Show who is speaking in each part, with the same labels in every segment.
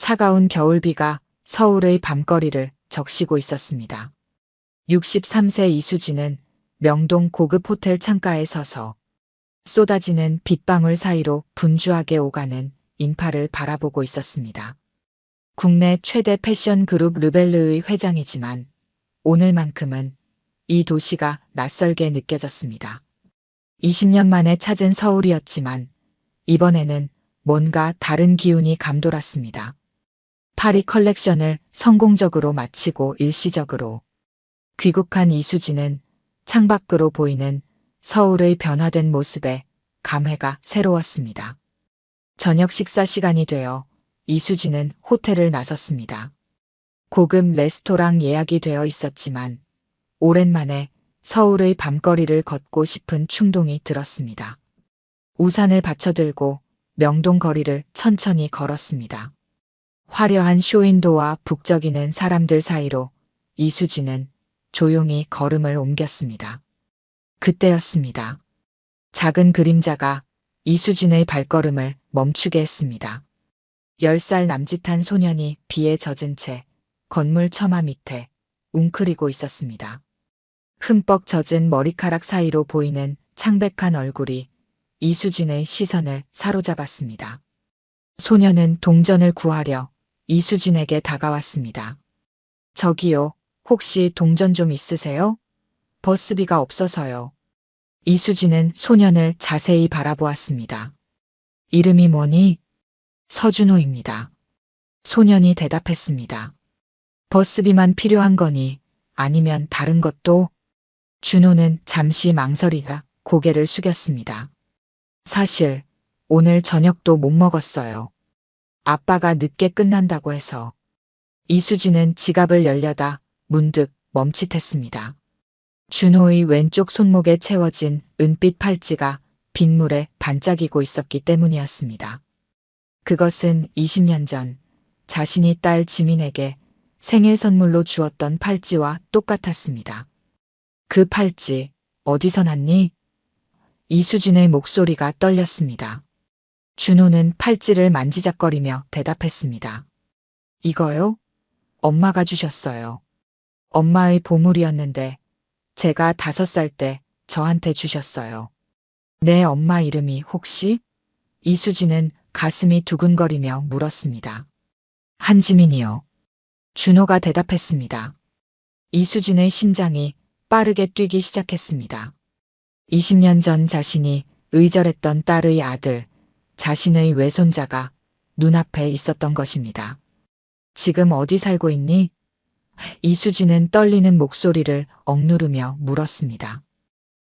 Speaker 1: 차가운 겨울비가 서울의 밤거리를 적시고 있었습니다. 63세 이수진은 명동 고급 호텔 창가에 서서 쏟아지는 빗방울 사이로 분주하게 오가는 인파를 바라보고 있었습니다. 국내 최대 패션 그룹 르벨르의 회장이지만 오늘만큼은 이 도시가 낯설게 느껴졌습니다. 20년 만에 찾은 서울이었지만 이번에는 뭔가 다른 기운이 감돌았습니다. 파리 컬렉션을 성공적으로 마치고 일시적으로 귀국한 이수진은 창밖으로 보이는 서울의 변화된 모습에 감회가 새로웠습니다. 저녁 식사 시간이 되어 이수진은 호텔을 나섰습니다. 고급 레스토랑 예약이 되어 있었지만 오랜만에 서울의 밤거리를 걷고 싶은 충동이 들었습니다. 우산을 받쳐들고 명동 거리를 천천히 걸었습니다. 화려한 쇼윈도와 북적이는 사람들 사이로 이수진은 조용히 걸음을 옮겼습니다. 그때였습니다. 작은 그림자가 이수진의 발걸음을 멈추게 했습니다. 10살 남짓한 소년이 비에 젖은 채 건물 처마 밑에 웅크리고 있었습니다. 흠뻑 젖은 머리카락 사이로 보이는 창백한 얼굴이 이수진의 시선을 사로잡았습니다. 소년은 동전을 구하려 이수진에게 다가왔습니다. 저기요, 혹시 동전 좀 있으세요? 버스비가 없어서요. 이수진은 소년을 자세히 바라보았습니다. 이름이 뭐니? 서준호입니다. 소년이 대답했습니다. 버스비만 필요한 거니 아니면 다른 것도? 준호는 잠시 망설이다 고개를 숙였습니다. 사실 오늘 저녁도 못 먹었어요. 아빠가 늦게 끝난다고 해서. 이수진은 지갑을 열려다 문득 멈칫했습니다. 준호의 왼쪽 손목에 채워진 은빛 팔찌가 빗물에 반짝이고 있었기 때문이었습니다. 그것은 20년 전 자신이 딸 지민에게 생일 선물로 주었던 팔찌와 똑같았습니다. 그 팔찌 어디서 났니? 이수진의 목소리가 떨렸습니다. 준호는 팔찌를 만지작거리며 대답했습니다. 이거요? 엄마가 주셨어요. 엄마의 보물이었는데 제가 5살 때 저한테 주셨어요. 내 엄마 이름이 혹시? 이수진은 가슴이 두근거리며 물었습니다. 한지민이요. 준호가 대답했습니다. 이수진의 심장이 빠르게 뛰기 시작했습니다. 20년 전 자신이 의절했던 딸의 아들, 자신의 외손자가 눈앞에 있었던 것입니다. 지금 어디 살고 있니? 이수진은 떨리는 목소리를 억누르며 물었습니다.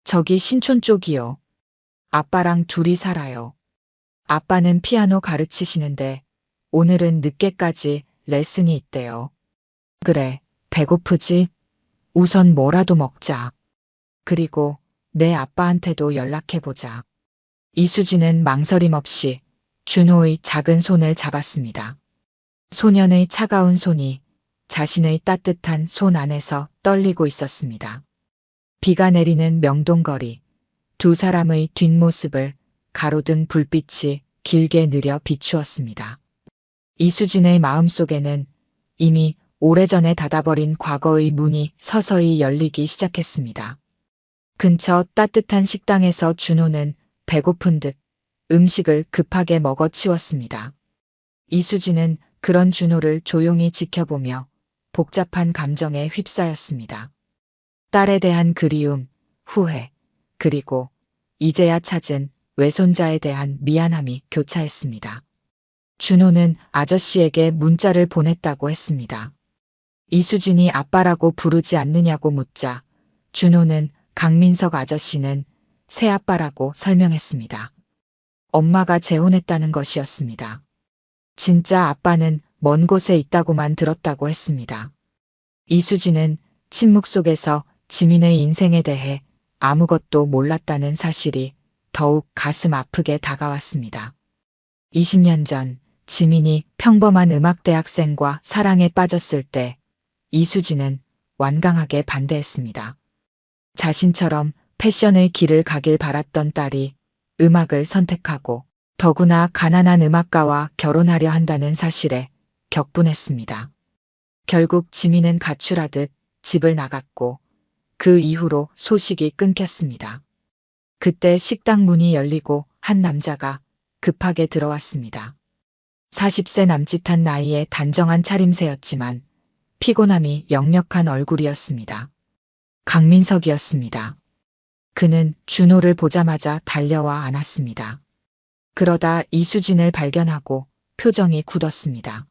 Speaker 1: 저기 신촌 쪽이요. 아빠랑 둘이 살아요. 아빠는 피아노 가르치시는데 오늘은 늦게까지 레슨이 있대요. 그래, 배고프지? 우선 뭐라도 먹자. 그리고 내 아빠한테도 연락해보자. 이수진은 망설임 없이 준호의 작은 손을 잡았습니다. 소년의 차가운 손이 자신의 따뜻한 손 안에서 떨리고 있었습니다. 비가 내리는 명동거리, 두 사람의 뒷모습을 가로등 불빛이 길게 느려 비추었습니다. 이수진의 마음속에는 이미 오래전에 닫아버린 과거의 문이 서서히 열리기 시작했습니다. 근처 따뜻한 식당에서 준호는 배고픈 듯 음식을 급하게 먹어치웠습니다. 이수진은 그런 준호를 조용히 지켜보며 복잡한 감정에 휩싸였습니다. 딸에 대한 그리움, 후회, 그리고 이제야 찾은 외손자에 대한 미안함이 교차했습니다. 준호는 아저씨에게 문자를 보냈다고 했습니다. 이수진이 아빠라고 부르지 않느냐고 묻자 준호는 강민석 아저씨는 새아빠라고 설명했습니다. 엄마가 재혼했다는 것이었습니다. 진짜 아빠는 먼 곳에 있다고만 들었다고 했습니다. 이수진은 침묵 속에서 지민의 인생에 대해 아무것도 몰랐다는 사실이 더욱 가슴 아프게 다가왔습니다. 20년 전 지민이 평범한 음악대학생과 사랑에 빠졌을 때 이수진은 완강하게 반대했습니다. 자신처럼 패션의 길을 가길 바랐던 딸이 음악을 선택하고 더구나 가난한 음악가와 결혼하려 한다는 사실에 격분했습니다. 결국 지민은 가출하듯 집을 나갔고 그 이후로 소식이 끊겼습니다. 그때 식당 문이 열리고 한 남자가 급하게 들어왔습니다. 40세 남짓한 나이에 단정한 차림새였지만 피곤함이 역력한 얼굴이었습니다. 강민석이었습니다. 그는 준호를 보자마자 달려와 안았습니다. 그러다 이수진을 발견하고 표정이 굳었습니다.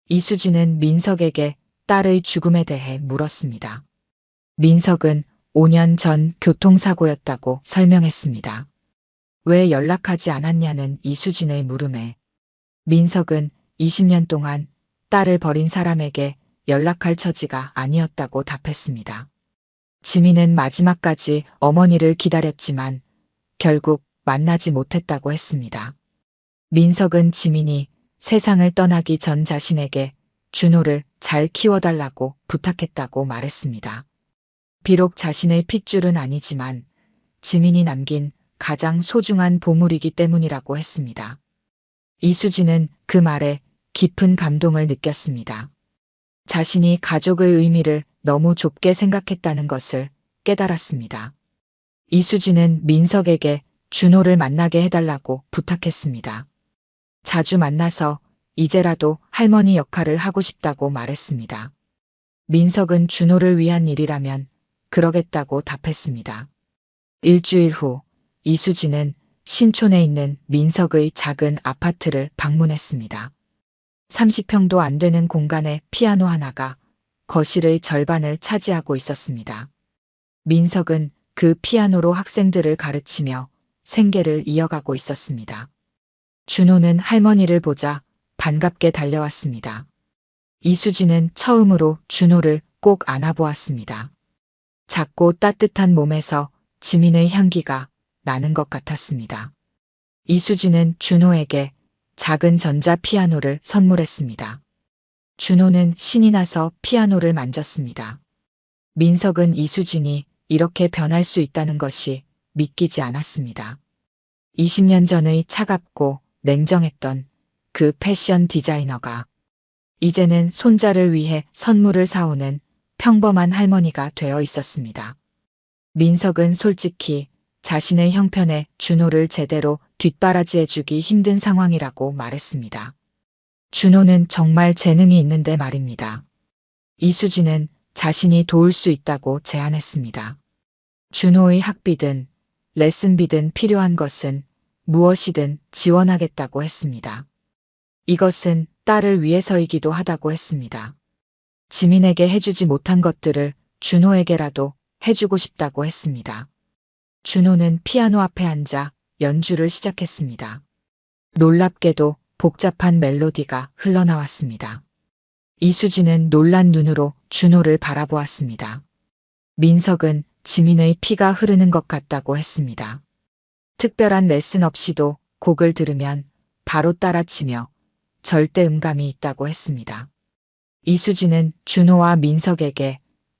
Speaker 1: 이수진은 민석에게 딸의 죽음에 대해 물었습니다. 민석은 5년 전 교통사고였다고 설명했습니다. 왜 연락하지 않았냐는 이수진의 물음에 민석은 20년 동안 딸을 버린 사람에게 연락할 처지가 아니었다고 답했습니다. 지민은 마지막까지 어머니를 기다렸지만 결국 만나지 못했다고 했습니다. 민석은 지민이 세상을 떠나기 전 자신에게 준호를 잘 키워달라고 부탁했다고 말했습니다. 비록 자신의 핏줄은 아니지만 지민이 남긴 가장 소중한 보물이기 때문이라고 했습니다. 이수진은 그 말에 깊은 감동을 느꼈습니다. 자신이 가족의 의미를 너무 좁게 생각했다는 것을 깨달았습니다. 이수진은 민석에게 준호를 만나게 해달라고 부탁했습니다. 자주 만나서 이제라도 할머니 역할을 하고 싶다고 말했습니다. 민석은 준호를 위한 일이라면 그러겠다고 답했습니다. 일주일 후 이수진은 신촌에 있는 민석의 작은 아파트를 방문했습니다. 30평도 안 되는 공간에 피아노 하나가 거실의 절반을 차지하고 있었습니다. 민석은 그 피아노로 학생들을 가르치며 생계를 이어가고 있었습니다. 준호는 할머니를 보자 반갑게 달려왔습니다. 이수진은 처음으로 준호를 꼭 안아보았습니다. 작고 따뜻한 몸에서 지민의 향기가 나는 것 같았습니다. 이수진은 준호에게 작은 전자 피아노를 선물했습니다. 준호는 신이 나서 피아노를 만졌습니다. 민석은 이수진이 이렇게 변할 수 있다는 것이 믿기지 않았습니다. 20년 전의 차갑고 냉정했던 그 패션 디자이너가 이제는 손자를 위해 선물을 사오는 평범한 할머니가 되어 있었습니다. 민석은 솔직히 자신의 형편에 준호를 제대로 뒷바라지해주기 힘든 상황이라고 말했습니다. 준호는 정말 재능이 있는데 말입니다. 이수진은 자신이 도울 수 있다고 제안했습니다. 준호의 학비든 레슨비든 필요한 것은 무엇이든 지원하겠다고 했습니다. 이것은 딸을 위해서이기도 하다고 했습니다. 지민에게 해주지 못한 것들을 준호에게라도 해주고 싶다고 했습니다. 준호는 피아노 앞에 앉아 연주를 시작했습니다. 놀랍게도 복잡한 멜로디가 흘러나왔습니다. 이수진은 놀란 눈으로 준호를 바라보았습니다. 민석은 지민의 피가 흐르는 것 같다고 했습니다. 특별한 레슨 없이도 곡을 들으면 바로 따라치며 절대 음감이 있다고 했습니다. 이수진은 준호와 민석에게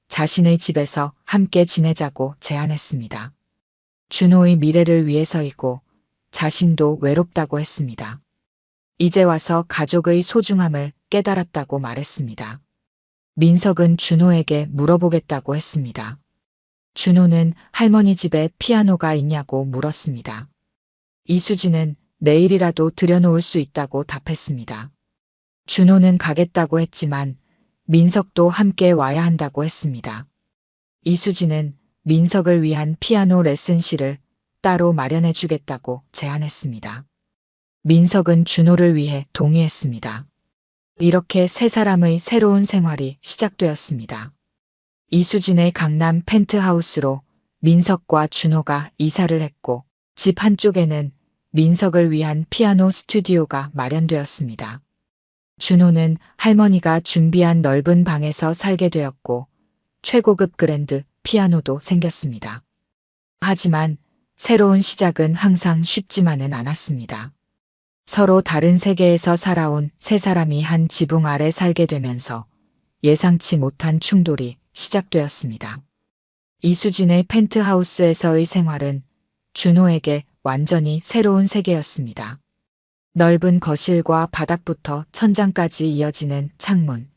Speaker 1: 자신의 집에서 함께 지내자고 제안했습니다. 준호의 미래를 위해서이고 자신도 외롭다고 했습니다. 이제 와서 가족의 소중함을 깨달았다고 말했습니다. 민석은 준호에게 물어보겠다고 했습니다. 준호는 할머니 집에 피아노가 있냐고 물었습니다. 이수진은 내일이라도 들여놓을 수 있다고 답했습니다. 준호는 가겠다고 했지만 민석도 함께 와야 한다고 했습니다. 이수진은 민석을 위한 피아노 레슨실을 따로 마련해 주겠다고 제안했습니다. 민석은 준호를 위해 동의했습니다. 이렇게 세 사람의 새로운 생활이 시작되었습니다. 이수진의 강남 펜트하우스로 민석과 준호가 이사를 했고 집 한쪽에는 민석을 위한 피아노 스튜디오가 마련되었습니다. 준호는 할머니가 준비한 넓은 방에서 살게 되었고 최고급 그랜드 피아노도 생겼습니다. 하지만 새로운 시작은 항상 쉽지만은 않았습니다. 서로 다른 세계에서 살아온 세 사람이 한 지붕 아래 살게 되면서 예상치 못한 충돌이 시작되었습니다. 이수진의 펜트하우스에서의 생활은 준호에게 완전히 새로운 세계였습니다. 넓은 거실과 바닥부터 천장까지 이어지는 창문,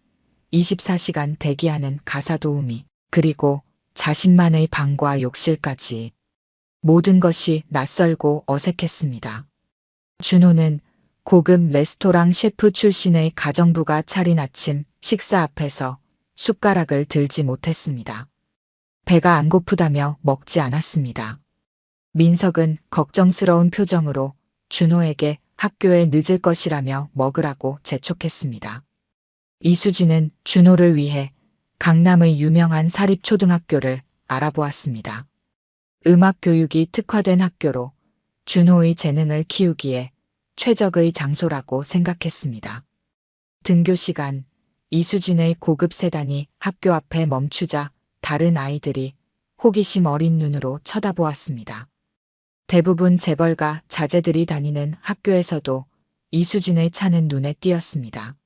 Speaker 1: 24시간 대기하는 가사 도우미, 그리고 자신만의 방과 욕실까지 모든 것이 낯설고 어색했습니다. 준호는 고급 레스토랑 셰프 출신의 가정부가 차린 아침 식사 앞에서 숟가락을 들지 못했습니다. 배가 안 고프다며 먹지 않았습니다. 민석은 걱정스러운 표정으로 준호에게 학교에 늦을 것이라며 먹으라고 재촉했습니다. 이수진은 준호를 위해 강남의 유명한 사립초등학교를 알아보았습니다. 음악 교육이 특화된 학교로 준호의 재능을 키우기에 최적의 장소라고 생각했습니다. 등교 시간, 이수진의 고급 세단이 학교 앞에 멈추자 다른 아이들이 호기심 어린 눈으로 쳐다보았습니다. 대부분 재벌가 자제들이 다니는 학교에서도 이수진의 차는 눈에 띄었습니다.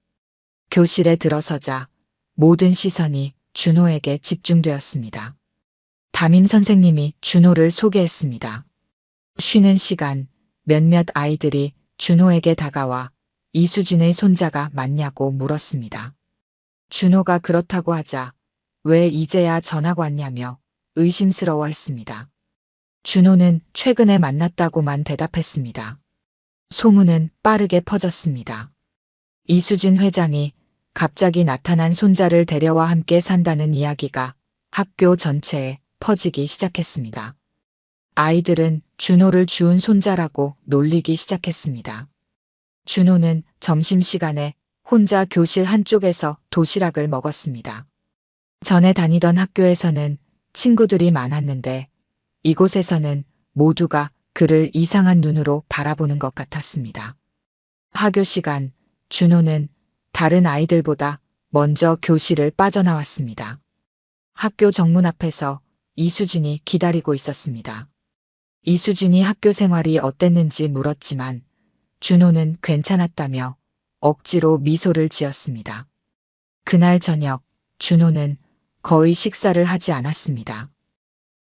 Speaker 1: 교실에 들어서자 모든 시선이 준호에게 집중되었습니다. 담임 선생님이 준호를 소개했습니다. 쉬는 시간 몇몇 아이들이 준호에게 다가와 이수진의 손자가 맞냐고 물었습니다. 준호가 그렇다고 하자 왜 이제야 전학 왔냐며 의심스러워했습니다. 준호는 최근에 만났다고만 대답했습니다. 소문은 빠르게 퍼졌습니다. 이수진 회장이 갑자기 나타난 손자를 데려와 함께 산다는 이야기가 학교 전체에 퍼지기 시작했습니다. 아이들은 준호를 주운 손자라고 놀리기 시작했습니다. 준호는 점심시간에 혼자 교실 한쪽에서 도시락을 먹었습니다. 전에 다니던 학교에서는 친구들이 많았는데 이곳에서는 모두가 그를 이상한 눈으로 바라보는 것 같았습니다. 하교 시간, 준호는 다른 아이들보다 먼저 교실을 빠져나왔습니다. 학교 정문 앞에서 이수진이 기다리고 있었습니다. 이수진이 학교 생활이 어땠는지 물었지만 준호는 괜찮았다며 억지로 미소를 지었습니다. 그날 저녁 준호는 거의 식사를 하지 않았습니다.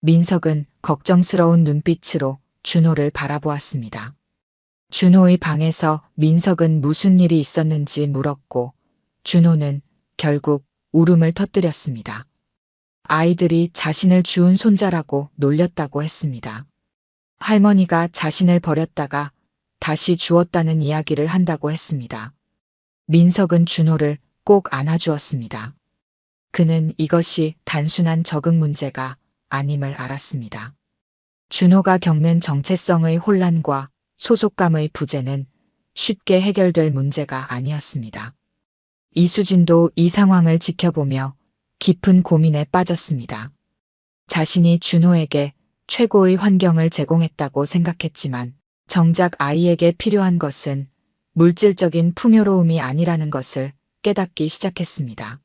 Speaker 1: 민석은 걱정스러운 눈빛으로 준호를 바라보았습니다. 준호의 방에서 민석은 무슨 일이 있었는지 물었고 준호는 결국 울음을 터뜨렸습니다. 아이들이 자신을 주운 손자라고 놀렸다고 했습니다. 할머니가 자신을 버렸다가 다시 주었다는 이야기를 한다고 했습니다. 민석은 준호를 꼭 안아주었습니다. 그는 이것이 단순한 적응 문제가 아님을 알았습니다. 준호가 겪는 정체성의 혼란과 소속감의 부재는 쉽게 해결될 문제가 아니었습니다. 이수진도 이 상황을 지켜보며 깊은 고민에 빠졌습니다. 자신이 준호에게 최고의 환경을 제공했다고 생각했지만 정작 아이에게 필요한 것은 물질적인 풍요로움이 아니라는 것을 깨닫기 시작했습니다.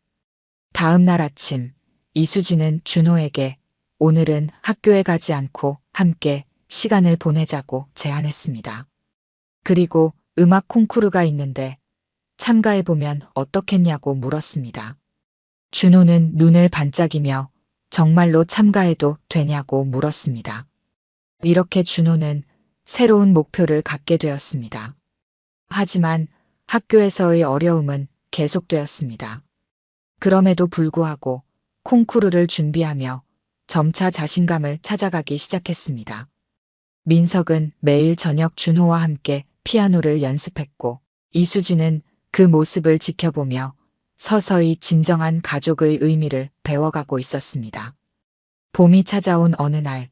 Speaker 1: 다음 날 아침 이수진은 준호에게 오늘은 학교에 가지 않고 함께 시간을 보내자고 제안했습니다. 그리고 음악 콩쿠르가 있는데 참가해보면 어떻겠냐고 물었습니다. 준호는 눈을 반짝이며 정말로 참가해도 되냐고 물었습니다. 이렇게 준호는 새로운 목표를 갖게 되었습니다. 하지만 학교에서의 어려움은 계속되었습니다. 그럼에도 불구하고 콩쿠르를 준비하며 점차 자신감을 찾아가기 시작했습니다. 민석은 매일 저녁 준호와 함께 피아노를 연습했고 이수진은 그 모습을 지켜보며 서서히 진정한 가족의 의미를 배워가고 있었습니다. 봄이 찾아온 어느 날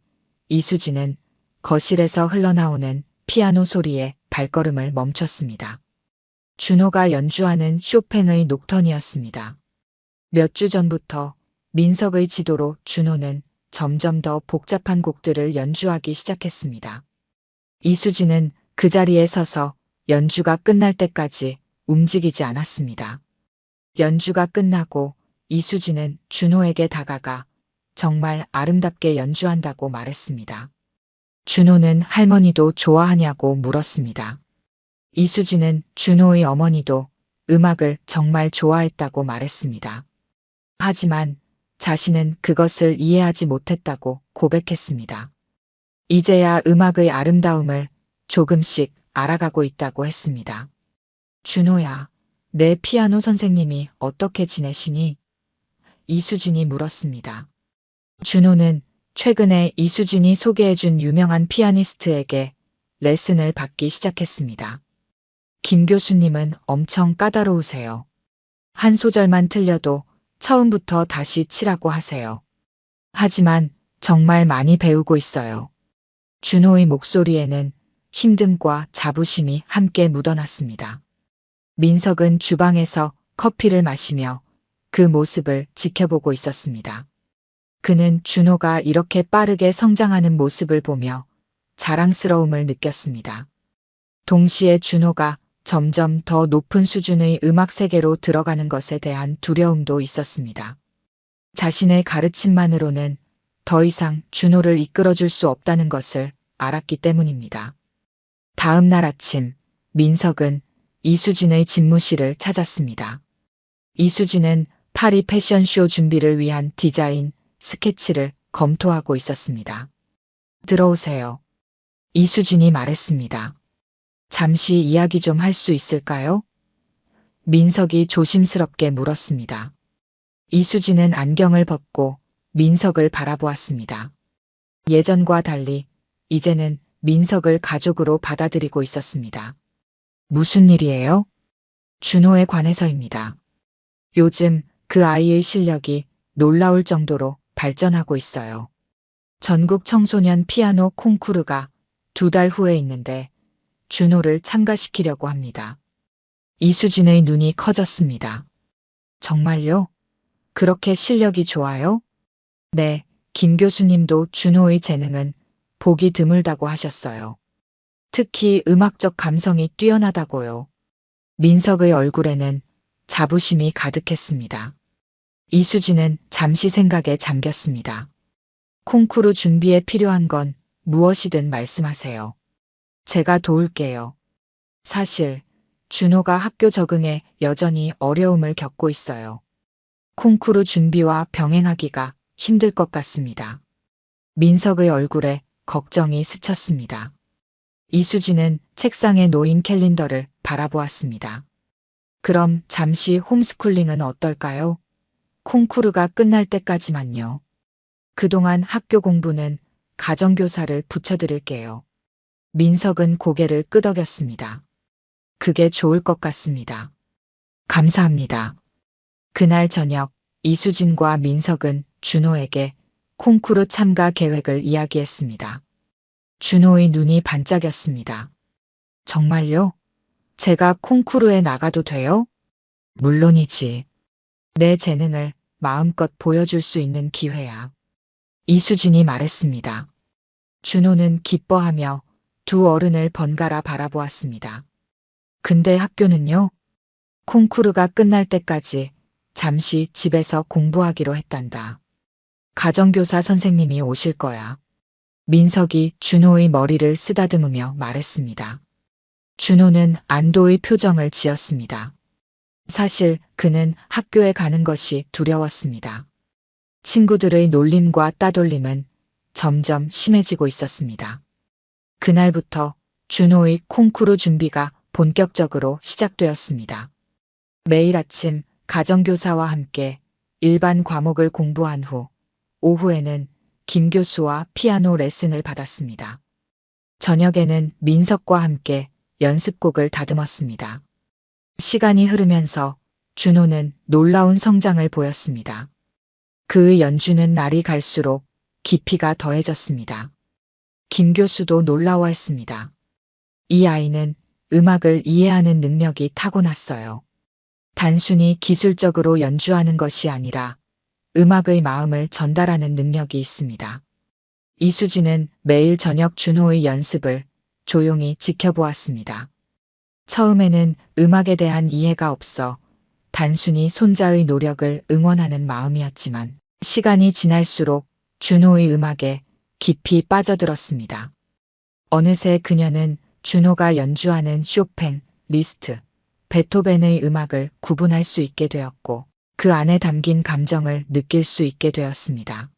Speaker 1: 이수진은 거실에서 흘러나오는 피아노 소리에 발걸음을 멈췄습니다. 준호가 연주하는 쇼팽의 녹턴이었습니다. 몇 주 전부터 민석의 지도로 준호는 점점 더 복잡한 곡들을 연주하기 시작했습니다. 이수진은 그 자리에 서서 연주가 끝날 때까지 움직이지 않았습니다. 연주가 끝나고 이수진은 준호에게 다가가 정말 아름답게 연주한다고 말했습니다. 준호는 할머니도 좋아하냐고 물었습니다. 이수진은 준호의 어머니도 음악을 정말 좋아했다고 말했습니다. 하지만 자신은 그것을 이해하지 못했다고 고백했습니다. 이제야 음악의 아름다움을 조금씩 알아가고 있다고 했습니다. 준호야, 내 피아노 선생님이 어떻게 지내시니? 이수진이 물었습니다. 준호는 최근에 이수진이 소개해준 유명한 피아니스트에게 레슨을 받기 시작했습니다. 김 교수님은 엄청 까다로우세요. 한 소절만 틀려도 처음부터 다시 치라고 하세요. 하지만 정말 많이 배우고 있어요. 준호의 목소리에는 힘듦과 자부심이 함께 묻어났습니다. 민석은 주방에서 커피를 마시며 그 모습을 지켜보고 있었습니다. 그는 준호가 이렇게 빠르게 성장하는 모습을 보며 자랑스러움을 느꼈습니다. 동시에 준호가 점점 더 높은 수준의 음악 세계로 들어가는 것에 대한 두려움도 있었습니다. 자신의 가르침만으로는 더 이상 준호를 이끌어줄 수 없다는 것을 알았기 때문입니다. 다음 날 아침, 민석은 이수진의 집무실을 찾았습니다. 이수진은 파리 패션쇼 준비를 위한 디자인, 스케치를 검토하고 있었습니다. 들어오세요. 이수진이 말했습니다. 잠시 이야기 좀 할 수 있을까요? 민석이 조심스럽게 물었습니다. 이수진은 안경을 벗고 민석을 바라보았습니다. 예전과 달리 이제는 민석을 가족으로 받아들이고 있었습니다. 무슨 일이에요? 준호에 관해서입니다. 요즘 그 아이의 실력이 놀라울 정도로 발전하고 있어요. 전국 청소년 피아노 콩쿠르가 2달 후에 있는데 준호를 참가시키려고 합니다. 이수진의 눈이 커졌습니다. 정말요? 그렇게 실력이 좋아요? 네, 김 교수님도 준호의 재능은 보기 드물다고 하셨어요. 특히 음악적 감성이 뛰어나다고요. 민석의 얼굴에는 자부심이 가득했습니다. 이수진은 잠시 생각에 잠겼습니다. 콩쿠르 준비에 필요한 건 무엇이든 말씀하세요. 제가 도울게요. 사실 준호가 학교 적응에 여전히 어려움을 겪고 있어요. 콩쿠르 준비와 병행하기가 힘들 것 같습니다. 민석의 얼굴에 걱정이 스쳤습니다. 이수진은 책상에 놓인 캘린더를 바라보았습니다. 그럼 잠시 홈스쿨링은 어떨까요? 콩쿠르가 끝날 때까지만요. 그동안 학교 공부는 가정교사를 붙여드릴게요. 민석은 고개를 끄덕였습니다. 그게 좋을 것 같습니다. 감사합니다. 그날 저녁 이수진과 민석은 준호에게 콩쿠르 참가 계획을 이야기했습니다. 준호의 눈이 반짝였습니다. 정말요? 제가 콩쿠르에 나가도 돼요? 물론이지. 내 재능을 마음껏 보여줄 수 있는 기회야. 이수진이 말했습니다. 준호는 기뻐하며 두 어른을 번갈아 바라보았습니다. 근데 학교는요? 콩쿠르가 끝날 때까지 잠시 집에서 공부하기로 했단다. 가정교사 선생님이 오실 거야. 민석이 준호의 머리를 쓰다듬으며 말했습니다. 준호는 안도의 표정을 지었습니다. 사실 그는 학교에 가는 것이 두려웠습니다. 친구들의 놀림과 따돌림은 점점 심해지고 있었습니다. 그날부터 준호의 콩쿠르 준비가 본격적으로 시작되었습니다. 매일 아침 가정교사와 함께 일반 과목을 공부한 후 오후에는 김 교수와 피아노 레슨을 받았습니다. 저녁에는 민석과 함께 연습곡을 다듬었습니다. 시간이 흐르면서 준호는 놀라운 성장을 보였습니다. 그의 연주는 날이 갈수록 깊이가 더해졌습니다. 김 교수도 놀라워했습니다. 이 아이는 음악을 이해하는 능력이 타고났어요. 단순히 기술적으로 연주하는 것이 아니라 음악의 마음을 전달하는 능력이 있습니다. 이수진은 매일 저녁 준호의 연습을 조용히 지켜보았습니다. 처음에는 음악에 대한 이해가 없어 단순히 손자의 노력을 응원하는 마음이었지만 시간이 지날수록 준호의 음악에 깊이 빠져들었습니다. 어느새 그녀는 준호가 연주하는 쇼팽, 리스트, 베토벤의 음악을 구분할 수 있게 되었고 그 안에 담긴 감정을 느낄 수 있게 되었습니다.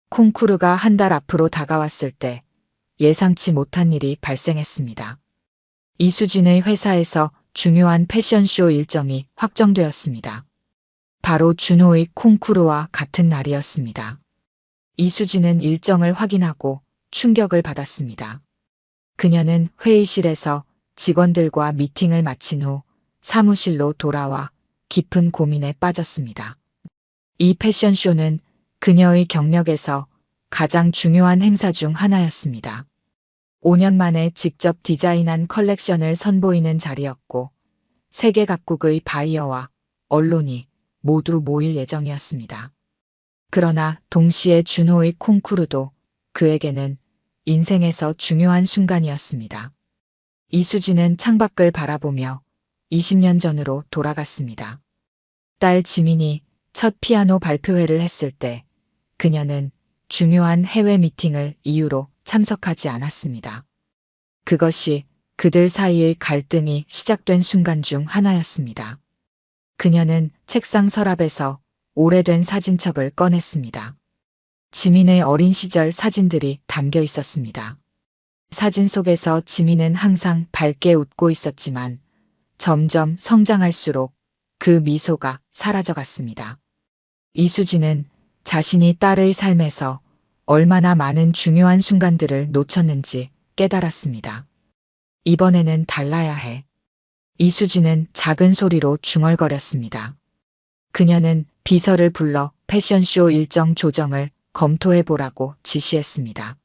Speaker 1: 콩쿠르가 한 달 앞으로 다가왔을 때 예상치 못한 일이 발생했습니다. 이수진의 회사에서 중요한 패션쇼 일정이 확정되었습니다. 바로 준호의 콩쿠르와 같은 날이었습니다. 이수진은 일정을 확인하고 충격을 받았습니다. 그녀는 회의실에서 직원들과 미팅을 마친 후 사무실로 돌아와 깊은 고민에 빠졌습니다. 이 패션쇼는 그녀의 경력에서 가장 중요한 행사 중 하나였습니다. 5년 만에 직접 디자인한 컬렉션을 선보이는 자리였고 세계 각국의 바이어와 언론이 모두 모일 예정이었습니다. 그러나 동시에 준호의 콩쿠르도 그에게는 인생에서 중요한 순간이었습니다. 이수진은 창밖을 바라보며 20년 전으로 돌아갔습니다. 딸 지민이 첫 피아노 발표회를 했을 때 그녀는 중요한 해외 미팅을 이유로 참석하지 않았습니다. 그것이 그들 사이의 갈등이 시작된 순간 중 하나였습니다. 그녀는 책상 서랍에서 오래된 사진첩을 꺼냈습니다. 지민의 어린 시절 사진들이 담겨 있었습니다. 사진 속에서 지민은 항상 밝게 웃고 있었지만 점점 성장할수록 그 미소가 사라져갔습니다. 이수진은 자신이 딸의 삶에서 얼마나 많은 중요한 순간들을 놓쳤는지 깨달았습니다. 이번에는 달라야 해. 이수진은 작은 소리로 중얼거렸습니다. 그녀는 비서를 불러 패션쇼 일정 조정을 검토해보라고 지시했습니다.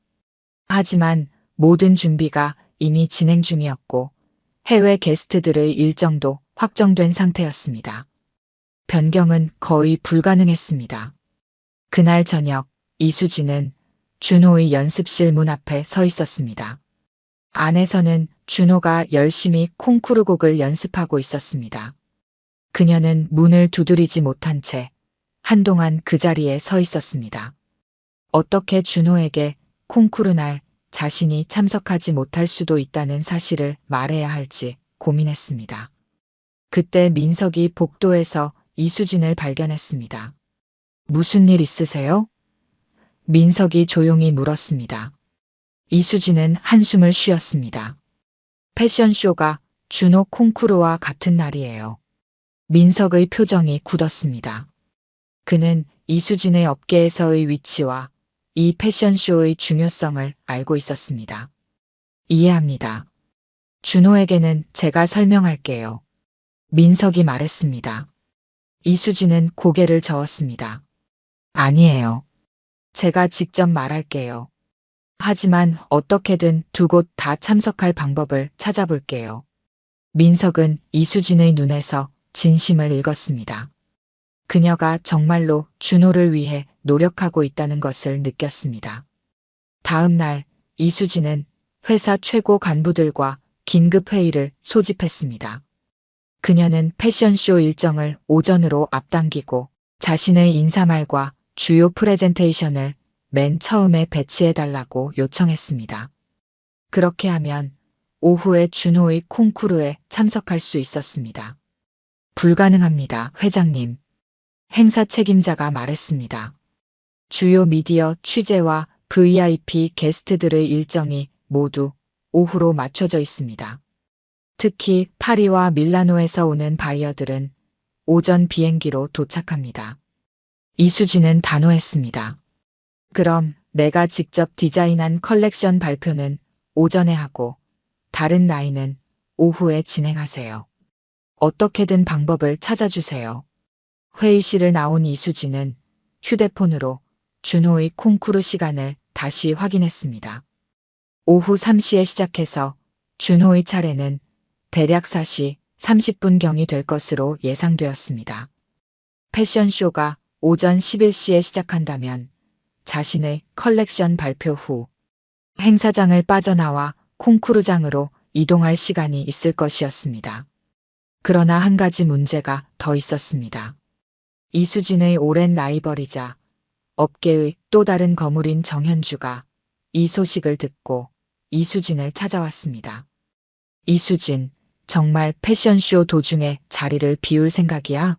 Speaker 1: 하지만 모든 준비가 이미 진행 중이었고 해외 게스트들의 일정도 확정된 상태였습니다. 변경은 거의 불가능했습니다. 그날 저녁 이수진은 준호의 연습실 문 앞에 서 있었습니다. 안에서는 준호가 열심히 콩쿠르 곡을 연습하고 있었습니다. 그녀는 문을 두드리지 못한 채 한동안 그 자리에 서 있었습니다. 어떻게 준호에게 콩쿠르 날 자신이 참석하지 못할 수도 있다는 사실을 말해야 할지 고민했습니다. 그때 민석이 복도에서 이수진을 발견했습니다. 무슨 일 있으세요? 민석이 조용히 물었습니다. 이수진은 한숨을 쉬었습니다. 패션쇼가 준호 콩쿠르와 같은 날이에요. 민석의 표정이 굳었습니다. 그는 이수진의 업계에서의 위치와 이 패션쇼의 중요성을 알고 있었습니다. 이해합니다. 준호에게는 제가 설명할게요. 민석이 말했습니다. 이수진은 고개를 저었습니다. 아니에요. 제가 직접 말할게요. 하지만 어떻게든 두 곳 다 참석할 방법을 찾아볼게요. 민석은 이수진의 눈에서 진심을 읽었습니다. 그녀가 정말로 준호를 위해 노력하고 있다는 것을 느꼈습니다. 다음 날 이수진은 회사 최고 간부들과 긴급 회의를 소집했습니다. 그녀는 패션쇼 일정을 오전으로 앞당기고 자신의 인사말과 주요 프레젠테이션을 맨 처음에 배치해달라고 요청했습니다. 그렇게 하면 오후에 준호의 콩쿠르에 참석할 수 있었습니다. 불가능합니다, 회장님. 행사 책임자가 말했습니다. 주요 미디어 취재와 VIP 게스트들의 일정이 모두 오후로 맞춰져 있습니다. 특히 파리와 밀라노에서 오는 바이어들은 오전 비행기로 도착합니다. 이수진은 단호했습니다. 그럼 내가 직접 디자인한 컬렉션 발표는 오전에 하고 다른 라인은 오후에 진행하세요. 어떻게든 방법을 찾아주세요. 회의실을 나온 이수진은 휴대폰으로 준호의 콩쿠르 시간을 다시 확인했습니다. 오후 3시에 시작해서 준호의 차례는 대략 4시 30분경이 될 것으로 예상되었습니다. 패션쇼가 오전 11시에 시작한다면 자신의 컬렉션 발표 후 행사장을 빠져나와 콩쿠르장으로 이동할 시간이 있을 것이었습니다. 그러나 한 가지 문제가 더 있었습니다. 이수진의 오랜 라이벌이자 업계의 또 다른 거물인 정현주가 이 소식을 듣고 이수진을 찾아왔습니다. 이수진, 정말 패션쇼 도중에 자리를 비울 생각이야?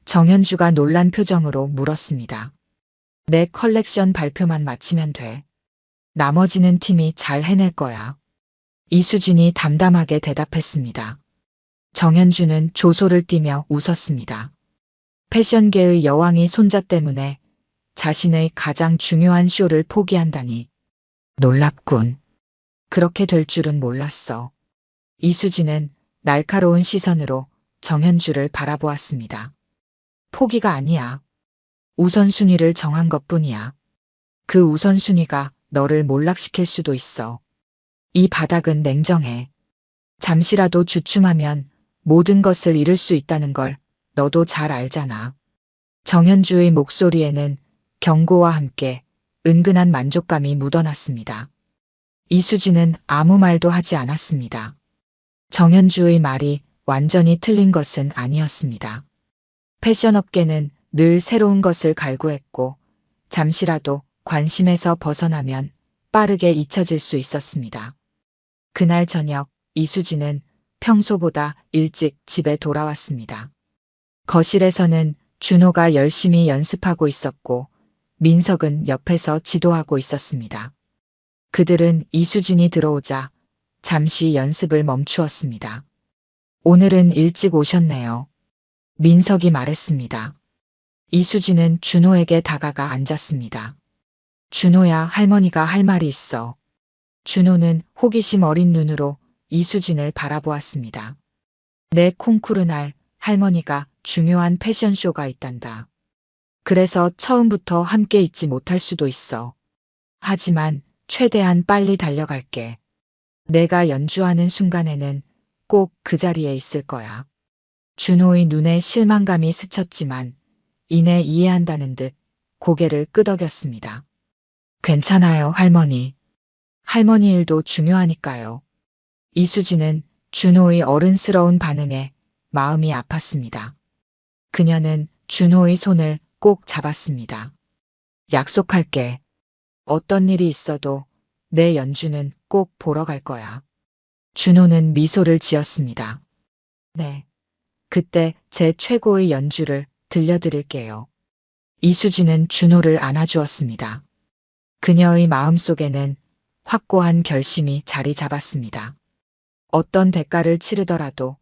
Speaker 1: 정현주가 놀란 표정으로 물었습니다. 내 컬렉션 발표만 마치면 돼. 나머지는 팀이 잘 해낼 거야. 이수진이 담담하게 대답했습니다. 정현주는 조소를 띠며 웃었습니다. 패션계의 여왕이 손자 때문에 자신의 가장 중요한 쇼를 포기한다니. 놀랍군. 그렇게 될 줄은 몰랐어. 이수진은 날카로운 시선으로 정현주를 바라보았습니다. 포기가 아니야. 우선순위를 정한 것뿐이야. 그 우선순위가 너를 몰락시킬 수도 있어. 이 바닥은 냉정해. 잠시라도 주춤하면 모든 것을 잃을 수 있다는 걸 너도 잘 알잖아. 정현주의 목소리에는 경고와 함께 은근한 만족감이 묻어났습니다. 이수진은 아무 말도 하지 않았습니다. 정현주의 말이 완전히 틀린 것은 아니었습니다. 패션업계는 늘 새로운 것을 갈구했고 잠시라도 관심에서 벗어나면 빠르게 잊혀질 수 있었습니다. 그날 저녁 이수진은 평소보다 일찍 집에 돌아왔습니다. 거실에서는 준호가 열심히 연습하고 있었고 민석은 옆에서 지도하고 있었습니다. 그들은 이수진이 들어오자 잠시 연습을 멈추었습니다. 오늘은 일찍 오셨네요. 민석이 말했습니다. 이수진은 준호에게 다가가 앉았습니다. 준호야, 할머니가 할 말이 있어. 준호는 호기심 어린 눈으로 이수진을 바라보았습니다. 내 콩쿠르 날 할머니가 중요한 패션쇼가 있단다. 그래서 처음부터 함께 있지 못할 수도 있어. 하지만 최대한 빨리 달려갈게. 내가 연주하는 순간에는 꼭 그 자리에 있을 거야. 준호의 눈에 실망감이 스쳤지만 이내 이해한다는 듯 고개를 끄덕였습니다. 괜찮아요, 할머니. 할머니 일도 중요하니까요. 이수진은 준호의 어른스러운 반응에 마음이 아팠습니다. 그녀는 준호의 손을 꼭 잡았습니다. 약속할게. 어떤 일이 있어도 내 연주는 꼭 보러 갈 거야. 준호는 미소를 지었습니다. 네. 그때 제 최고의 연주를 들려드릴게요. 이수진은 준호를 안아주었습니다. 그녀의 마음속에는 확고한 결심이 자리 잡았습니다. 어떤 대가를 치르더라도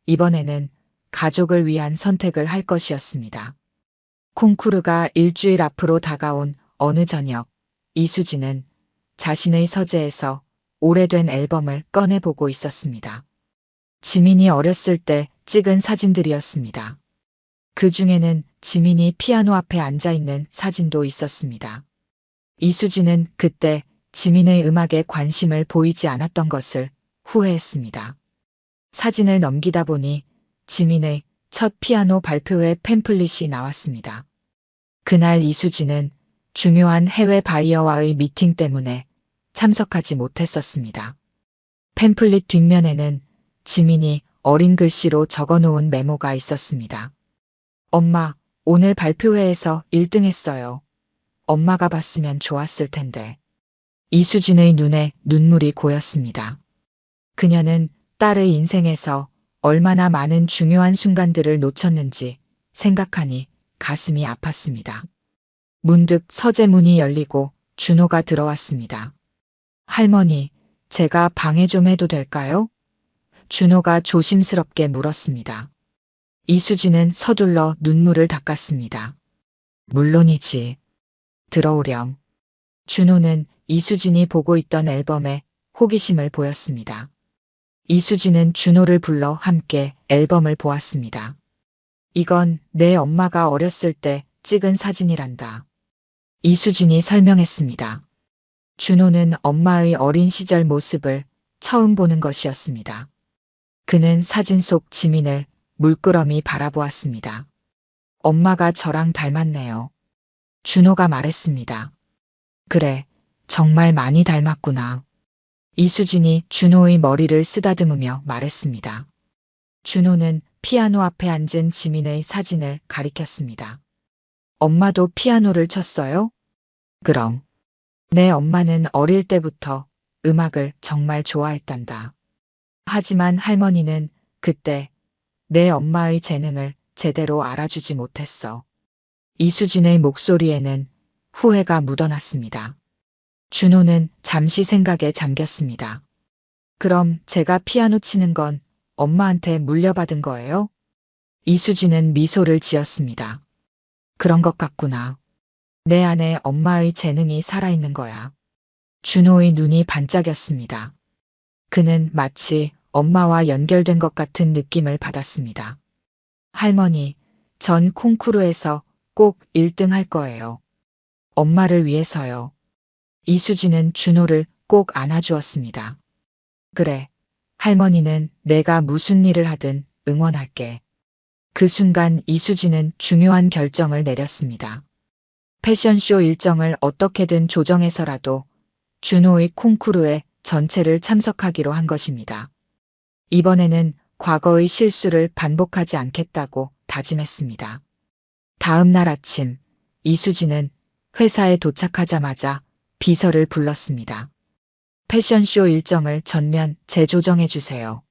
Speaker 1: 이번에는 가족을 위한 선택을 할 것이었습니다. 콩쿠르가 일주일 앞으로 다가온 어느 저녁, 이수진은 자신의 서재에서 오래된 앨범을 꺼내보고 있었습니다. 지민이 어렸을 때 찍은 사진들이었습니다. 그 중에는 지민이 피아노 앞에 앉아있는 사진도 있었습니다. 이수진은 그때 지민의 음악에 관심을 보이지 않았던 것을 후회했습니다. 사진을 넘기다 보니 지민의 첫 피아노 발표회 팸플릿이 나왔습니다. 그날 이수진은 중요한 해외 바이어와의 미팅 때문에 참석하지 못했었습니다. 팸플릿 뒷면에는 지민이 어린 글씨로 적어놓은 메모가 있었습니다. 엄마, 오늘 발표회에서 1등 했어요. 엄마가 봤으면 좋았을 텐데. 이수진의 눈에 눈물이 고였습니다. 그녀는 딸의 인생에서 얼마나 많은 중요한 순간들을 놓쳤는지 생각하니 가슴이 아팠습니다. 문득 서재 문이 열리고 준호가 들어왔습니다. 할머니, 제가 방해 좀 해도 될까요? 준호가 조심스럽게 물었습니다. 이수진은 서둘러 눈물을 닦았습니다. 물론이지. 들어오렴. 준호는 이수진이 보고 있던 앨범에 호기심을 보였습니다. 이수진은 준호를 불러 함께 앨범을 보았습니다. 이건 내 엄마가 어렸을 때 찍은 사진이란다. 이수진이 설명했습니다. 준호는 엄마의 어린 시절 모습을 처음 보는 것이었습니다. 그는 사진 속 지민을 물끄러미 바라보았습니다. 엄마가 저랑 닮았네요. 준호가 말했습니다. 그래, 정말 많이 닮았구나. 이수진이 준호의 머리를 쓰다듬으며 말했습니다. 준호는 피아노 앞에 앉은 지민의 사진을 가리켰습니다. 엄마도 피아노를 쳤어요? 그럼. 내 엄마는 어릴 때부터 음악을 정말 좋아했단다. 하지만 할머니는 그때 내 엄마의 재능을 제대로 알아주지 못했어. 이수진의 목소리에는 후회가 묻어났습니다. 준호는 잠시 생각에 잠겼습니다. 그럼 제가 피아노 치는 건 엄마한테 물려받은 거예요? 이수진은 미소를 지었습니다. 그런 것 같구나. 내 안에 엄마의 재능이 살아있는 거야. 준호의 눈이 반짝였습니다. 그는 마치 엄마와 연결된 것 같은 느낌을 받았습니다. 할머니, 전 콩쿠르에서 꼭 1등 할 거예요. 엄마를 위해서요. 이수진은 준호를 꼭 안아주었습니다. 그래. 할머니는 내가 무슨 일을 하든 응원할게. 그 순간 이수진은 중요한 결정을 내렸습니다. 패션쇼 일정을 어떻게든 조정해서라도 준호의 콩쿠르에 전체를 참석하기로 한 것입니다. 이번에는 과거의 실수를 반복하지 않겠다고 다짐했습니다. 다음 날 아침, 이수진은 회사에 도착하자마자 비서를 불렀습니다. 패션쇼 일정을 전면 재조정해 주세요.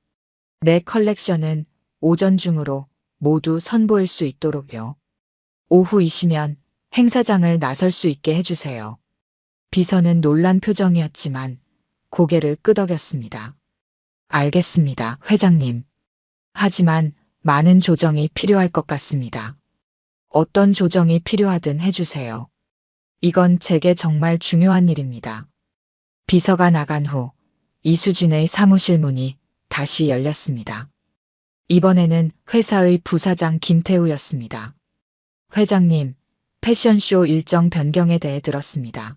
Speaker 1: 내 컬렉션은 오전 중으로 모두 선보일 수 있도록요. 오후이시면 행사장을 나설 수 있게 해주세요. 비서는 놀란 표정이었지만 고개를 끄덕였습니다. 알겠습니다, 회장님. 하지만 많은 조정이 필요할 것 같습니다. 어떤 조정이 필요하든 해주세요. 이건 제게 정말 중요한 일입니다. 비서가 나간 후 이수진의 사무실 문이 다시 열렸습니다. 이번에는 회사의 부사장 김태우였습니다. 회장님, 패션쇼 일정 변경에 대해 들었습니다.